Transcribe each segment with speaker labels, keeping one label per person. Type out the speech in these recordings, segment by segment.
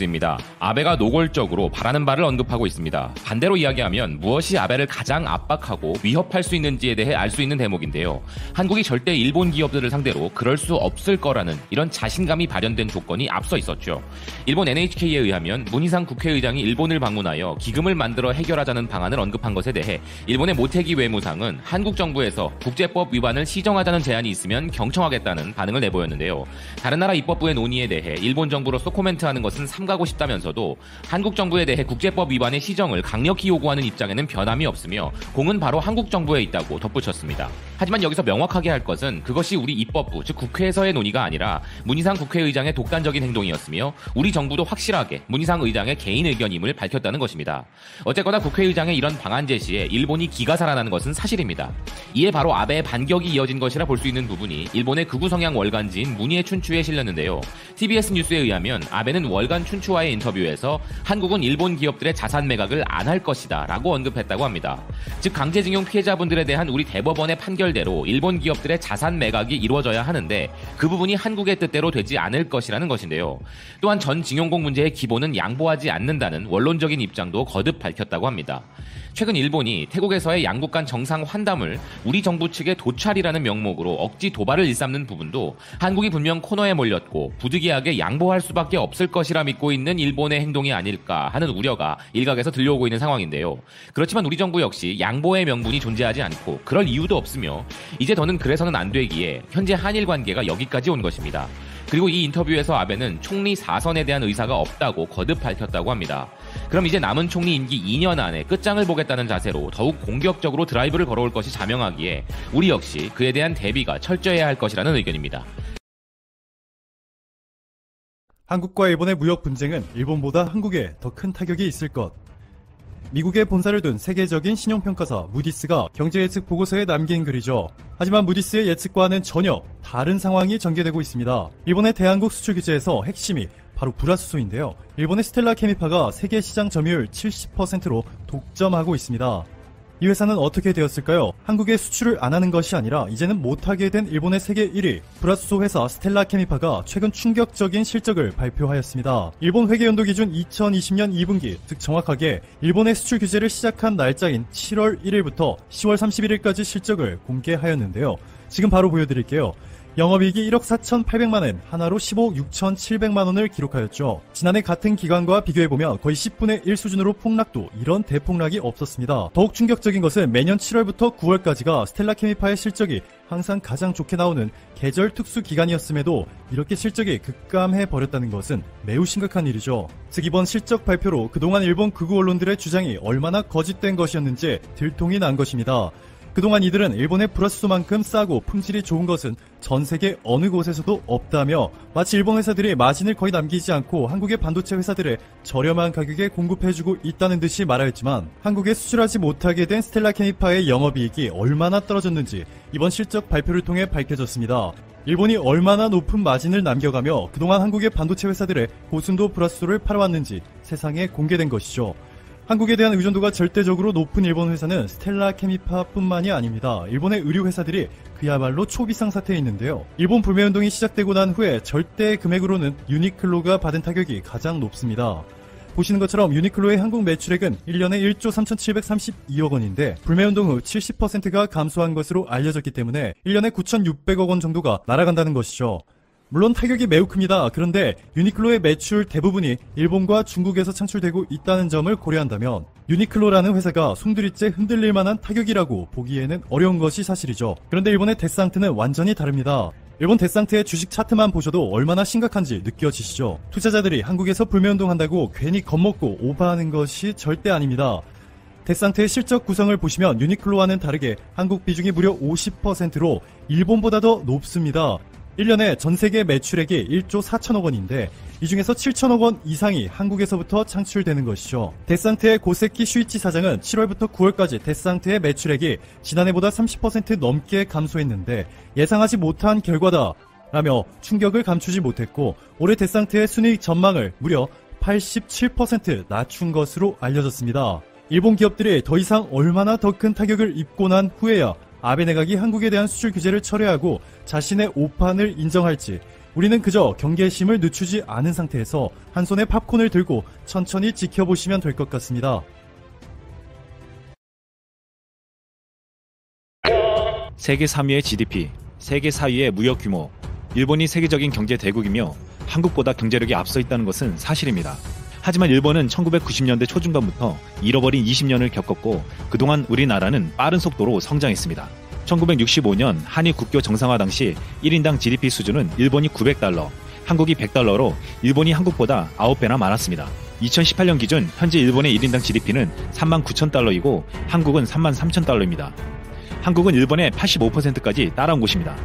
Speaker 1: 입니다. 아베가 노골적으로 바라는 바를 언급하고 있습니다. 반대로 이야기하면 무엇이 아베를 가장 압박하고 위협할 수 있는지에 대해 알 수 있는 대목인데요. 한국이 절대 일본 기업들을 상대로 그럴 수 없을 거라는 이런 자신감이 발현된 조건이 앞서 있었죠. 일본 NHK에 의하면 문희상 국회의장이 일본을 방문하여 기금을 만들어 해결하자는 방안을 언급한 것에 대해 일본의 모테기 외무상은 한국 정부에서 국제법 위반을 시정하자는 제안이 있으면 경청하겠다는 반응을 내보였는데요. 다른 나라 입법부의 논의에 대해 일본 정부로서 코멘트하는 것은 삼가고 싶다면서도 한국 정부에 대해 국제법 위반의 시정을 강력히 요구하는 입장에는 변함이 없으며 공은 바로 한국 정부에 있다고 덧붙였습니다. 하지만 여기서 명확하게 할 것은 그것이 우리 입법부, 즉 국회에서의 논의가 아니라 문희상 국회의장의 독단적인 행동이었으며 우리 정부도 확실하게 문희상 의장의 개인 의견임을 밝혔다는 것입니다. 어쨌거나 국회의장의 이런 방안 제시에 일본이 기가 살아나는 것은 사실입니다. 이에 바로 아베의 반격이 이어진 것이라 볼 수 있는 부분이 일본의 극우 성향 월간지인 문희의 춘추에 실렸는데요. TBS 뉴스에 의하면 아베는 월간 춘추와의 인터뷰에서 한국은 일본 기업들의 자산 매각을 안 할 것이다 라고 언급했다고 합니다. 즉 강제징용 피해자분들에 대한 우리 대법원의 판결대로 일본 기업들의 자산 매각이 이루어져야 하는데 그 부분이 한국의 뜻대로 되지 않을 것이라는 것인데요. 또한 전 징용공 문제의 기본은 양보하지 않는다는 원론적인 입장도 거듭 밝혔다고 합니다. 최근 일본이 태국에서의 양국 간 정상 환담을 우리 정부 측의 도찰이라는 명목으로 억지 도발을 일삼는 부분도 한국이 분명 코너에 몰렸고 부득이하게 양보할 수밖에 없을 것이라 믿고 있는 일본의 행동이 아닐까 하는 우려가 일각에서 들려오고 있는 상황인데요. 그렇지만 우리 정부 역시 양보의 명분이 존재하지 않고 그럴 이유도 없으며 이제 더는 그래서는 안 되기에 현재 한일 관계가 여기까지 온 것입니다. 그리고 이 인터뷰에서 아베는 총리 4선에 대한 의사가 없다고 거듭 밝혔다고 합니다. 그럼 이제 남은 총리 임기 2년 안에 끝장을 보겠다는 자세로 더욱 공격적으로 드라이브를 걸어올 것이 자명하기에 우리 역시 그에 대한 대비가 철저해야 할 것이라는 의견입니다.
Speaker 2: 한국과 일본의 무역 분쟁은 일본보다 한국에 더 큰 타격이 있을 것. 미국에 본사를 둔 세계적인 신용평가사 무디스가 경제예측 보고서에 남긴 글이죠. 하지만 무디스의 예측과는 전혀 다른 상황이 전개되고 있습니다. 일본의 대한국 수출 규제에서 핵심이 바로 불화수소인데요. 일본의 스텔라 케미파가 세계 시장 점유율 70%로 독점하고 있습니다. 이 회사는 어떻게 되었을까요? 한국에 수출을 안 하는 것이 아니라 이제는 못하게 된 일본의 세계 1위 불화수소 회사 스텔라 케미파가 최근 충격적인 실적을 발표하였습니다. 일본 회계연도 기준 2020년 2분기, 즉 정확하게 일본의 수출 규제를 시작한 날짜인 7월 1일부터 10월 31일까지 실적을 공개하였는데요. 지금 바로 보여드릴게요. 영업이익이 1억 4,800만엔, 하나로 15억 6,700만원을 기록하였죠. 지난해 같은 기간과 비교해보면 거의 10분의 1 수준으로 폭락도 이런 대폭락이 없었습니다. 더욱 충격적인 것은 매년 7월부터 9월까지가 스텔라 케미파의 실적이 항상 가장 좋게 나오는 계절 특수 기간이었음에도 이렇게 실적이 급감해버렸다는 것은 매우 심각한 일이죠. 즉 이번 실적 발표로 그동안 일본 극우 언론들의 주장이 얼마나 거짓된 것이었는지 들통이 난 것입니다. 그동안 이들은 일본의 불화수소만큼 싸고 품질이 좋은 것은 전 세계 어느 곳에서도 없다며 마치 일본 회사들이 마진을 거의 남기지 않고 한국의 반도체 회사들에 저렴한 가격에 공급해주고 있다는 듯이 말하였지만 한국에 수출하지 못하게 된 스텔라 케미파의 영업이익이 얼마나 떨어졌는지 이번 실적 발표를 통해 밝혀졌습니다. 일본이 얼마나 높은 마진을 남겨가며 그동안 한국의 반도체 회사들의 고순도 불화수소를 팔아왔는지 세상에 공개된 것이죠. 한국에 대한 의존도가 절대적으로 높은 일본 회사는 스텔라 케미파뿐만이 아닙니다. 일본의 의류 회사들이 그야말로 초비상 사태에 있는데요. 일본 불매운동이 시작되고 난 후에 절대 금액으로는 유니클로가 받은 타격이 가장 높습니다. 보시는 것처럼 유니클로의 한국 매출액은 1년에 1조 3,732억 원인데 불매운동 후 70%가 감소한 것으로 알려졌기 때문에 1년에 9,600억 원 정도가 날아간다는 것이죠. 물론 타격이 매우 큽니다. 그런데 유니클로의 매출 대부분이 일본과 중국에서 창출되고 있다는 점을 고려한다면 유니클로라는 회사가 송두리째 흔들릴 만한 타격이라고 보기에는 어려운 것이 사실이죠. 그런데 일본의 데스상트는 완전히 다릅니다. 일본 데스상트의 주식 차트만 보셔도 얼마나 심각한지 느껴지시죠? 투자자들이 한국에서 불매운동한다고 괜히 겁먹고 오버하는 것이 절대 아닙니다. 데스상트의 실적 구성을 보시면 유니클로와는 다르게 한국 비중이 무려 50%로 일본보다 더 높습니다. 1년에 전세계 매출액이 1조 4천억 원인데 이 중에서 7천억 원 이상이 한국에서부터 창출되는 것이죠. 데스상트의 고세키 슈이치 사장은 7월부터 9월까지 데스상트의 매출액이 지난해보다 30% 넘게 감소했는데 예상하지 못한 결과다 라며 충격을 감추지 못했고 올해 데스상트의 순이익 전망을 무려 87% 낮춘 것으로 알려졌습니다. 일본 기업들이 더 이상 얼마나 더 큰 타격을 입고 난 후에야 아베 내각이 한국에 대한 수출 규제를 철회하고 자신의 오판을 인정할지 우리는 그저 경계심을 늦추지 않은 상태에서 한 손에 팝콘을 들고 천천히 지켜보시면 될 것 같습니다.
Speaker 3: 세계 3위의 GDP, 세계 4위의 무역 규모, 일본이 세계적인 경제 대국이며 한국보다 경제력이 앞서 있다는 것은 사실입니다. 하지만 일본은 1990년대 초중반부터 잃어버린 20년을 겪었고 그동안 우리나라는 빠른 속도로 성장했습니다. 1965년 한일 국교 정상화 당시 1인당 GDP 수준은 일본이 900달러, 한국이 100달러로 일본이 한국보다 9배나 많았습니다. 2018년 기준 현재 일본의 1인당 GDP는 39,000달러이고 한국은 33,000달러입니다. 한국은 일본의 85%까지 따라온 곳입니다.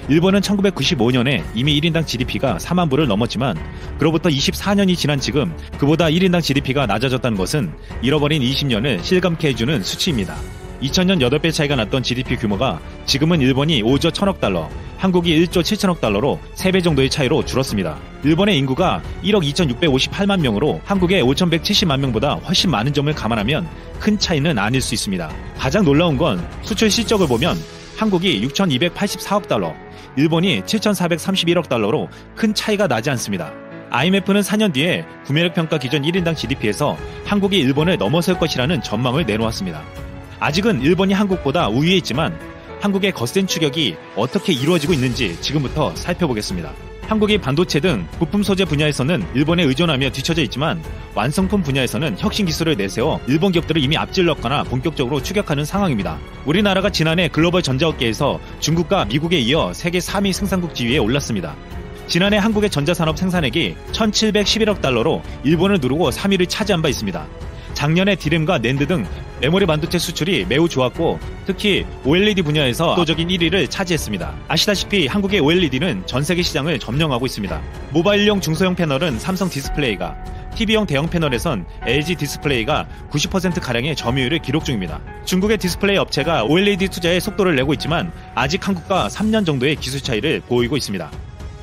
Speaker 3: 일본은 1995년에 이미 1인당 GDP가 4만 불을 넘었지만 그로부터 24년이 지난 지금 그보다 1인당 GDP가 낮아졌다는 것은 잃어버린 20년을 실감케 해주는 수치입니다. 2000년 8배 차이가 났던 GDP 규모가 지금은 일본이 5조 1000억 달러, 한국이 1조 7천억 달러로 3배 정도의 차이로 줄었습니다. 일본의 인구가 1억 2658만 명으로 한국의 5170만 명보다 훨씬 많은 점을 감안하면 큰 차이는 아닐 수 있습니다. 가장 놀라운 건 수출 실적을 보면 한국이 6284억 달러, 일본이 7431억 달러로 큰 차이가 나지 않습니다. IMF는 4년 뒤에 구매력 평가 기준 1인당 GDP에서 한국이 일본을 넘어설 것이라는 전망을 내놓았습니다. 아직은 일본이 한국보다 우위에 있지만 한국의 거센 추격이 어떻게 이루어지고 있는지 지금부터 살펴보겠습니다. 한국이 반도체 등 부품 소재 분야에서는 일본에 의존하며 뒤처져 있지만 완성품 분야에서는 혁신 기술을 내세워 일본 기업들을 이미 앞질렀거나 본격적으로 추격하는 상황입니다. 우리나라가 지난해 글로벌 전자업계에서 중국과 미국에 이어 세계 3위 생산국 지위에 올랐습니다. 지난해 한국의 전자산업 생산액이 1711억 달러로 일본을 누르고 3위를 차지한 바 있습니다. 작년에 디램과 낸드 등 메모리 반도체 수출이 매우 좋았고 특히 OLED 분야에서 압도적인 1위를 차지했습니다. 아시다시피 한국의 OLED는 전 세계 시장을 점령하고 있습니다. 모바일용 중소형 패널은 삼성 디스플레이가, TV용 대형 패널에선 LG 디스플레이가 90%가량의 점유율을 기록 중입니다. 중국의 디스플레이 업체가 OLED 투자에 속도를 내고 있지만 아직 한국과 3년 정도의 기술 차이를 보이고 있습니다.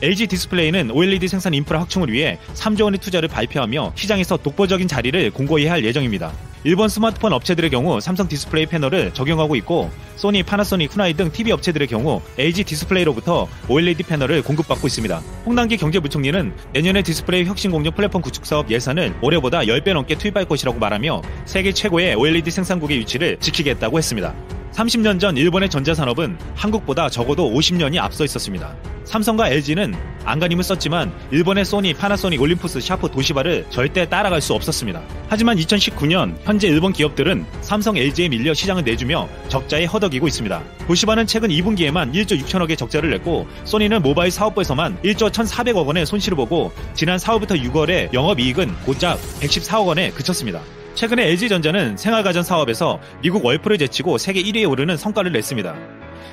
Speaker 3: LG 디스플레이는 OLED 생산 인프라 확충을 위해 3조 원의 투자를 발표하며 시장에서 독보적인 자리를 공고히 할 예정입니다. 일본 스마트폰 업체들의 경우 삼성 디스플레이 패널을 적용하고 있고 소니, 파나소닉, 후나이 등 TV 업체들의 경우 LG 디스플레이로부터 OLED 패널을 공급받고 있습니다. 홍남기 경제부총리는 내년에 디스플레이 혁신 공정 플랫폼 구축 사업 예산을 올해보다 10배 넘게 투입할 것이라고 말하며 세계 최고의 OLED 생산국의 위치를 지키겠다고 했습니다. 30년 전 일본의 전자산업은 한국보다 적어도 50년이 앞서 있었습니다. 삼성과 LG는 안간힘을 썼지만 일본의 소니, 파나소닉, 올림푸스, 샤프, 도시바를 절대 따라갈 수 없었습니다. 하지만 2019년 현재 일본 기업들은 삼성, LG에 밀려 시장을 내주며 적자에 허덕이고 있습니다. 도시바는 최근 2분기에만 1조 6천억의 적자를 냈고 소니는 모바일 사업부에서만 1조 1,400억 원의 손실을 보고 지난 4월부터 6월에 영업이익은 고작 114억 원에 그쳤습니다. 최근에 LG전자는 생활가전 사업에서 미국 월풀을 제치고 세계 1위에 오르는 성과를 냈습니다.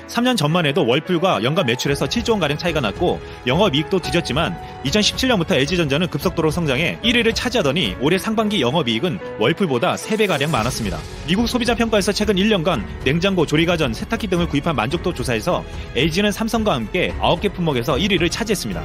Speaker 3: 3년 전만 해도 월풀과 연간 매출에서 7조 원가량 차이가 났고 영업이익도 뒤졌지만 2017년부터 LG전자는 급속도로 성장해 1위를 차지하더니 올해 상반기 영업이익은 월풀보다 3배가량 많았습니다. 미국 소비자평가에서 최근 1년간 냉장고, 조리가전, 세탁기 등을 구입한 만족도 조사에서 LG는 삼성과 함께 9개 품목에서 1위를 차지했습니다.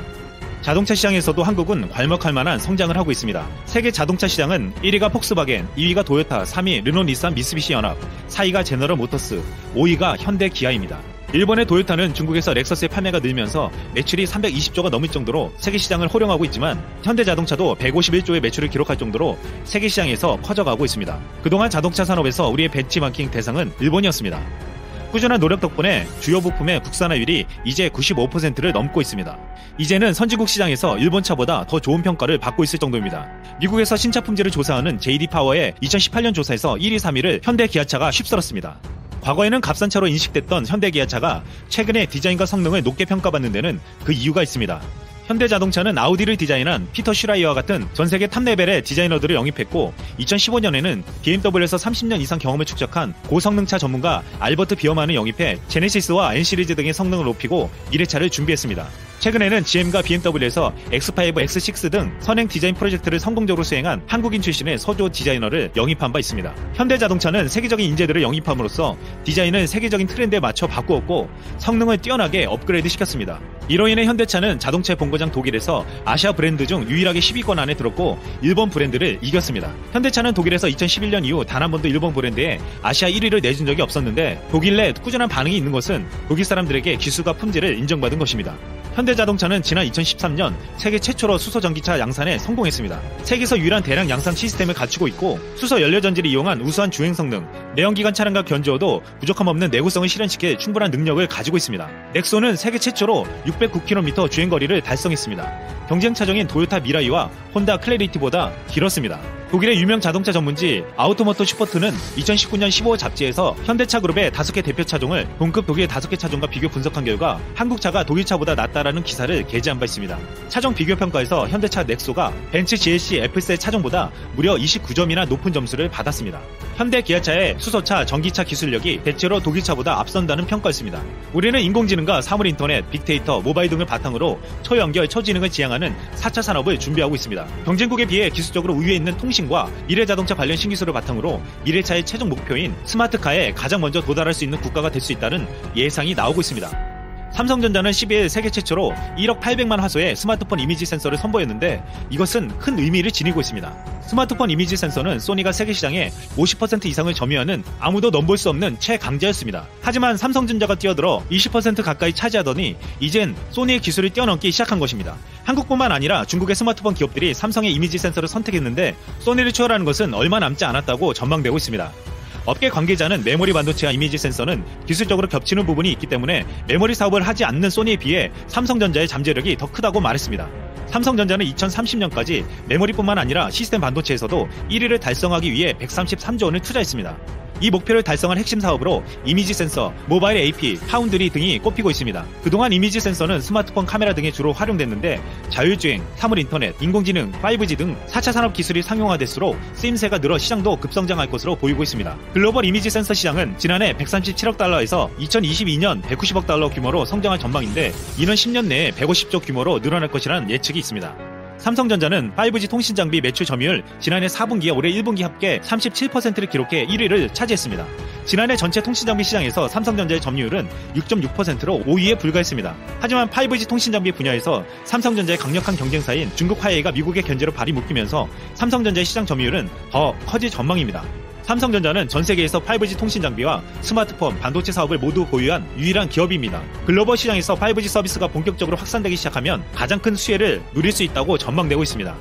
Speaker 3: 자동차 시장에서도 한국은 괄목할 만한 성장을 하고 있습니다. 세계 자동차 시장은 1위가 폭스바겐, 2위가 도요타, 3위 르노, 닛산, 미쓰비시 연합, 4위가 제너럴 모터스, 5위가 현대, 기아입니다. 일본의 도요타는 중국에서 렉서스의 판매가 늘면서 매출이 320조가 넘을 정도로 세계 시장을 호령하고 있지만 현대자동차도 151조의 매출을 기록할 정도로 세계 시장에서 커져가고 있습니다. 그동안 자동차 산업에서 우리의 벤치마킹 대상은 일본이었습니다. 꾸준한 노력 덕분에 주요 부품의 국산화율이 이제 95%를 넘고 있습니다. 이제는 선진국 시장에서 일본차보다 더 좋은 평가를 받고 있을 정도입니다. 미국에서 신차 품질을 조사하는 JD파워의 2018년 조사에서 1위, 3위를 현대, 기아차가 휩쓸었습니다. 과거에는 값싼차로 인식됐던 현대, 기아차가 최근에 디자인과 성능을 높게 평가받는 데는 그 이유가 있습니다. 현대자동차는 아우디를 디자인한 피터 슈라이어와 같은 전세계 탑레벨의 디자이너들을 영입했고 2015년에는 BMW에서 30년 이상 경험을 축적한 고성능차 전문가 알버트 비어만을 영입해 제네시스와 N시리즈 등의 성능을 높이고 미래차를 준비했습니다. 최근에는 GM과 BMW에서 X5, X6 등 선행 디자인 프로젝트를 성공적으로 수행한 한국인 출신의 서조 디자이너를 영입한 바 있습니다. 현대자동차는 세계적인 인재들을 영입함으로써 디자인을 세계적인 트렌드에 맞춰 바꾸었고 성능을 뛰어나게 업그레이드 시켰습니다. 이로 인해 현대차는 자동차의 본고장 독일에서 아시아 브랜드 중 유일하게 10위권 안에 들었고 일본 브랜드를 이겼습니다. 현대차는 독일에서 2011년 이후 단 한 번도 일본 브랜드에 아시아 1위를 내준 적이 없었는데 독일 내 꾸준한 반응이 있는 것은 독일 사람들에게 기술과 품질을 인정받은 것입니다. 현대자동차는 지난 2013년 세계 최초로 수소 전기차 양산에 성공했습니다. 세계에서 유일한 대량 양산 시스템을 갖추고 있고 수소 연료 전지를 이용한 우수한 주행 성능, 내연기관 차량과 견주어도 부족함 없는 내구성을 실현시킬 충분한 능력을 가지고 있습니다. 넥소는 세계 최초로 609km 주행거리를 달성했습니다. 경쟁 차종인 도요타 미라이와 혼다 클래리티보다 길었습니다. 독일의 유명 자동차 전문지 아우토모토 슈퍼트는 2019년 15호 잡지에서 현대차 그룹의 5개 대표 차종을 동급 독일 5개 차종과 비교 분석한 결과 한국차가 독일차보다 낫다라는 기사를 게재한 바 있습니다. 차종 비교 평가에서 현대차 넥소가 벤츠 GLC F3 차종보다 무려 29점이나 높은 점수를 받았습니다. 현대 기아차의 수소차, 전기차 기술력이 대체로 독일차보다 앞선다는 평가였습니다. 우리는 인공지능과 사물인터넷, 빅데이터, 모바일 등을 바탕으로 초연결, 초지능을 지향하는 4차 산업을 준비하고 있습니다. 경쟁국에 비해 기술적으로 우위에 있는 통신과 미래자동차 관련 신기술을 바탕으로 미래차의 최종 목표인 스마트카에 가장 먼저 도달할 수 있는 국가가 될 수 있다는 예상이 나오고 있습니다. 삼성전자는 12일 세계 최초로 1억 800만 화소의 스마트폰 이미지 센서를 선보였는데 이것은 큰 의미를 지니고 있습니다. 스마트폰 이미지 센서는 소니가 세계 시장의 50% 이상을 점유하는 아무도 넘볼 수 없는 최강자였습니다. 하지만 삼성전자가 뛰어들어 20% 가까이 차지하더니 이젠 소니의 기술을 뛰어넘기 시작한 것입니다. 한국뿐만 아니라 중국의 스마트폰 기업들이 삼성의 이미지 센서를 선택했는데 소니를 추월하는 것은 얼마 남지 않았다고 전망되고 있습니다. 업계 관계자는 메모리 반도체와 이미지 센서는 기술적으로 겹치는 부분이 있기 때문에 메모리 사업을 하지 않는 소니에 비해 삼성전자의 잠재력이 더 크다고 말했습니다. 삼성전자는 2030년까지 메모리뿐만 아니라 시스템 반도체에서도 1위를 달성하기 위해 133조 원을 투자했습니다. 이 목표를 달성한 핵심 사업으로 이미지 센서, 모바일 AP, 파운드리 등이 꼽히고 있습니다. 그동안 이미지 센서는 스마트폰 카메라 등에 주로 활용됐는데 자율주행, 사물인터넷, 인공지능, 5G 등 4차 산업 기술이 상용화될수록 쓰임새가 늘어 시장도 급성장할 것으로 보이고 있습니다. 글로벌 이미지 센서 시장은 지난해 137억 달러에서 2022년 190억 달러 규모로 성장할 전망인데 이는 10년 내에 150조 규모로 늘어날 것이라는 예측이 있습니다. 삼성전자는 5G 통신 장비 매출 점유율 지난해 4분기와 올해 1분기 합계 37%를 기록해 1위를 차지했습니다. 지난해 전체 통신 장비 시장에서 삼성전자의 점유율은 6.6%로 5위에 불과했습니다. 하지만 5G 통신 장비 분야에서 삼성전자의 강력한 경쟁사인 중국 화웨이가 미국의 견제로 발이 묶이면서 삼성전자의 시장 점유율은 더 커질 전망입니다. 삼성전자는 전 세계에서 5G 통신 장비와 스마트폰, 반도체 사업을 모두 보유한 유일한 기업입니다. 글로벌 시장에서 5G 서비스가 본격적으로 확산되기 시작하면 가장 큰 수혜를 누릴 수 있다고 전망되고 있습니다.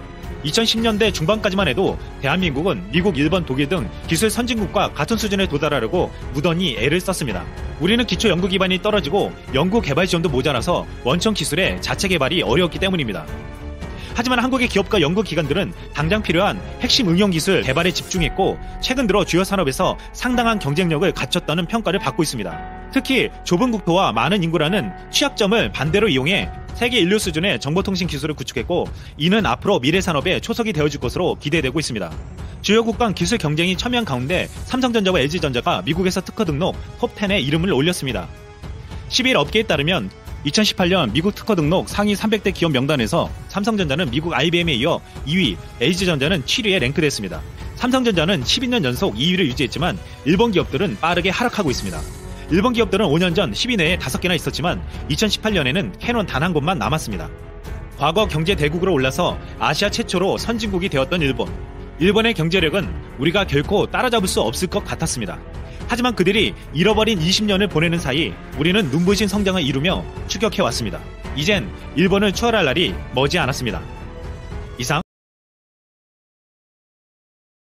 Speaker 3: 2010년대 중반까지만 해도 대한민국은 미국, 일본, 독일 등 기술 선진국과 같은 수준에 도달하려고 무던히 애를 썼습니다. 우리는 기초 연구 기반이 떨어지고 연구 개발 지원도 모자라서 원천 기술의 자체 개발이 어려웠기 때문입니다. 하지만 한국의 기업과 연구기관들은 당장 필요한 핵심 응용기술 개발에 집중했고 최근 들어 주요 산업에서 상당한 경쟁력을 갖췄다는 평가를 받고 있습니다. 특히 좁은 국토와 많은 인구라는 취약점을 반대로 이용해 세계 인류 수준의 정보통신 기술을 구축했고 이는 앞으로 미래 산업의 초석이 되어줄 것으로 기대되고 있습니다. 주요 국가 기술 경쟁이 첨예한 가운데 삼성전자와 LG전자가 미국에서 특허 등록 톱10에 이름을 올렸습니다. 12일 업계에 따르면 2018년 미국 특허 등록 상위 300대 기업 명단에서 삼성전자는 미국 IBM에 이어 2위, LG전자는 7위에 랭크됐습니다. 삼성전자는 12년 연속 2위를 유지했지만 일본 기업들은 빠르게 하락하고 있습니다. 일본 기업들은 5년 전 10위 내에 5개나 있었지만 2018년에는 캐논 단 한 곳만 남았습니다. 과거 경제 대국으로 올라서 아시아 최초로 선진국이 되었던 일본. 일본의 경제력은 우리가 결코 따라잡을 수 없을 것 같았습니다. 하지만 그들이 잃어버린 20년을 보내는 사이 우리는 눈부신 성장을 이루며 추격해왔습니다. 이젠 일본을 추월할 날이 머지 않았습니다.